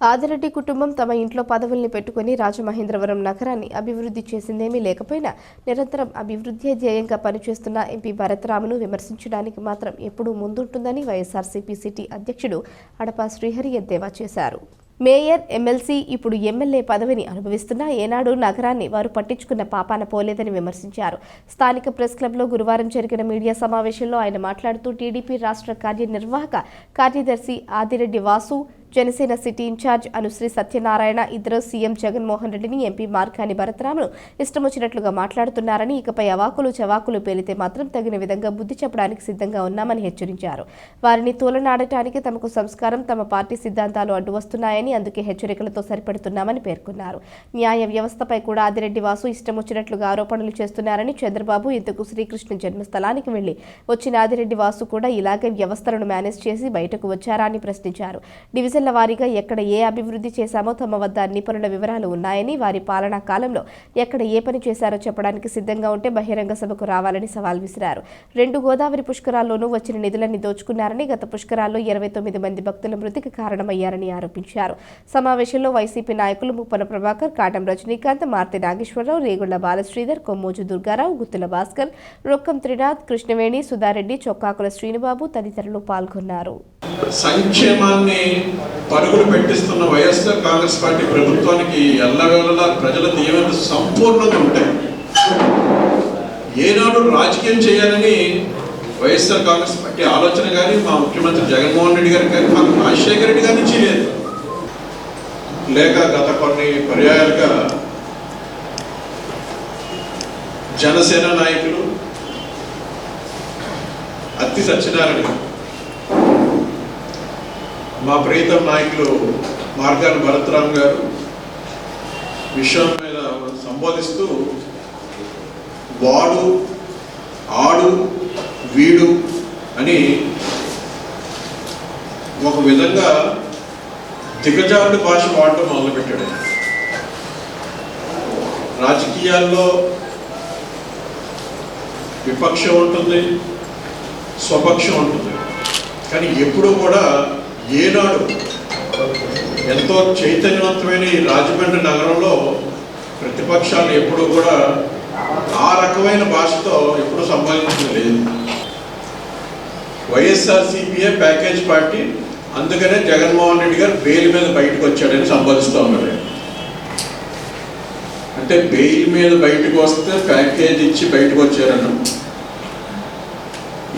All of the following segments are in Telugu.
ఆదిరెడ్డి కుటుంబం తమ ఇంట్లో పదవుల్ని పెట్టుకుని రాజమహేంద్రవరం నగరాన్ని అభివృద్ధి చేసిందేమీ లేకపోయినా నిరంతరం అభివృద్ధి ధ్యేయంగా పనిచేస్తున్న ఎంపీ భరత్రామును విమర్శించడానికి మాత్రం ఎప్పుడూ ముందుంటుందని వైఎస్ఆర్సీపీ సిటీ అధ్యక్షుడు అడపా శ్రీహరి ఎద్దేవా చేశారు. మేయర్, ఎమ్మెల్సీ, ఇప్పుడు ఎమ్మెల్యే పదవిని అనుభవిస్తున్న ఏనాడు నగరాన్ని వారు పట్టించుకున్న పాపాన పోలేదని విమర్శించారు. స్థానిక ప్రెస్ క్లబ్లో గురువారం జరిగిన మీడియా సమావేశంలో ఆయన మాట్లాడుతూ టీడీపీ రాష్ట్ర కార్యనిర్వాహక కార్యదర్శి ఆదిరెడ్డి వాసు, జనసేన సిటీ ఇన్ఛార్జ్ అనుశ్రీ సత్యనారాయణ ఇద్దరు సీఎం జగన్మోహన్ రెడ్డిని, ఎంపీ మార్కాని భరత్రామును ఇష్టమొచ్చినట్లుగా మాట్లాడుతున్నారని, ఇకపై అవాకులు చవాకులు పేలితే మాత్రం తగిన విధంగా బుద్ధి చెప్పడానికి సిద్ధంగా ఉన్నామని హెచ్చరించారు. వారిని తూలనాడటానికి తమకు సంస్కారం, తమ పార్టీ సిద్ధాంతాలు అడ్డు వస్తున్నాయని, అందుకే హెచ్చరికలతో సరిపెడుతున్నామని పేర్కొన్నారు. న్యాయ వ్యవస్థపై కూడా ఆదిరెడ్డి వాసు ఇష్టమొచ్చినట్లుగా ఆరోపణలు చేస్తున్నారని, చంద్రబాబు ఇంతకు శ్రీకృష్ణ జన్మస్థలానికి వెళ్లి వచ్చిన ఆదిరెడ్డి వాసు కూడా ఇలాగే వ్యవస్థలను మేనేజ్ చేసి బయటకు వచ్చారా అని ప్రశ్నించారు. డివిజన్ల వారీగా ఎక్కడ ఏ అభివృద్ధి చేశామో తమ వద్ద అన్ని పనుల వివరాలు ఉన్నాయని, వారి పాలనా కాలంలో ఎక్కడ ఏ పని చేశారో చెప్పడానికి సిద్ధంగా ఉంటే బహిరంగ సభకు రావాలని సవాల్ విసిరారు. 2 గోదావరి పుష్కరాల్లోనూ వచ్చిన నిధులన్నీ దోచుకున్నారని, గత పుష్కరాల్లో 29 మంది భక్తుల మృతికి కారణమయ్యారని ఆరోపించారు. సమావేశంలో వైసీపీ నాయకులు ముప్పన ప్రభాకర్, కాటం రజనీకాంత్, మార్తి నాగేశ్వరరావు, రేగుళ్ల బాలశ్రీధర్, కొమ్మోజు దుర్గారావు, గుత్తుల భాస్కర్, రొక్కం త్రినాథ్, కృష్ణవేణి, సుధారెడ్డి, చొక్కాకుల శ్రీనుబాబు తదితరులు పాల్గొన్నారు. సంక్షేమాన్ని పరుగులు పెట్టిస్తున్న వైఎస్ఆర్ కాంగ్రెస్ పార్టీ ప్రభుత్వానికి ఎల్లవేళలా ప్రజల దీవెనలు సంపూర్ణంగా ఉంటాయి. ఏనాడు రాజకీయం చేయాలని వైఎస్ఆర్ కాంగ్రెస్ పార్టీ ఆలోచన కానీ, మా ముఖ్యమంత్రి జగన్మోహన్ రెడ్డి గారికి కానీ, మాకు రాజశేఖర రెడ్డి గారి నుంచి లేదు. లేక గత కొన్ని పర్యాయాలుగా జనసేన నాయకులు అత్తి సత్యనారాయణ, మా ప్రీతం నాయకులు మార్కాని భరత్రామ్ గారు విషయం మీద సంబోధిస్తూ వాడు, ఆడు, వీడు అని ఒక విధంగా దిగజారుడు భాష వాడటం మొదలుపెట్టాడు. రాజకీయాల్లో విపక్షం ఉంటుంది, స్వపక్షం ఉంటుంది. కానీ ఎప్పుడూ కూడా ఏనాడు ఎంతో చైతన్యవంతమైన ఈ రాజమండ్రి నగరంలో ప్రతిపక్షాలు ఎప్పుడూ కూడా ఆ రకమైన భాషతో ఎప్పుడూ సంపాదించడం లేదు. వైఎస్ఆర్సీపీఏ ప్యాకేజ్ పార్టీ, అందుకనే జగన్మోహన్ రెడ్డి గారు బెయిల్ మీద బయటకు వచ్చాడని సంబోధిస్తూ ఉన్నారు. అంటే బెయిల్ మీద బయటకు వస్తే ప్యాకేజ్ ఇచ్చి బయటకు వచ్చారన్న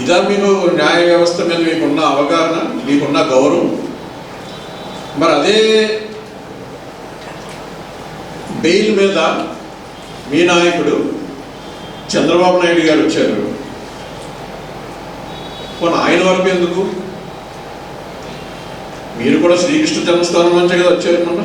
ఇదా మీకు న్యాయ వ్యవస్థ మీద మీకున్న అవగాహన, మీకున్న గౌరవం? మరి అదే బెయిల్ మీద మీ నాయకుడు చంద్రబాబు నాయుడు గారు వచ్చారు. పోనీ ఆయన వరకు ఎందుకు? మీరు కూడా శ్రీకృష్ణ జన్మస్థానం నుంచే కదా వచ్చారు. మొన్న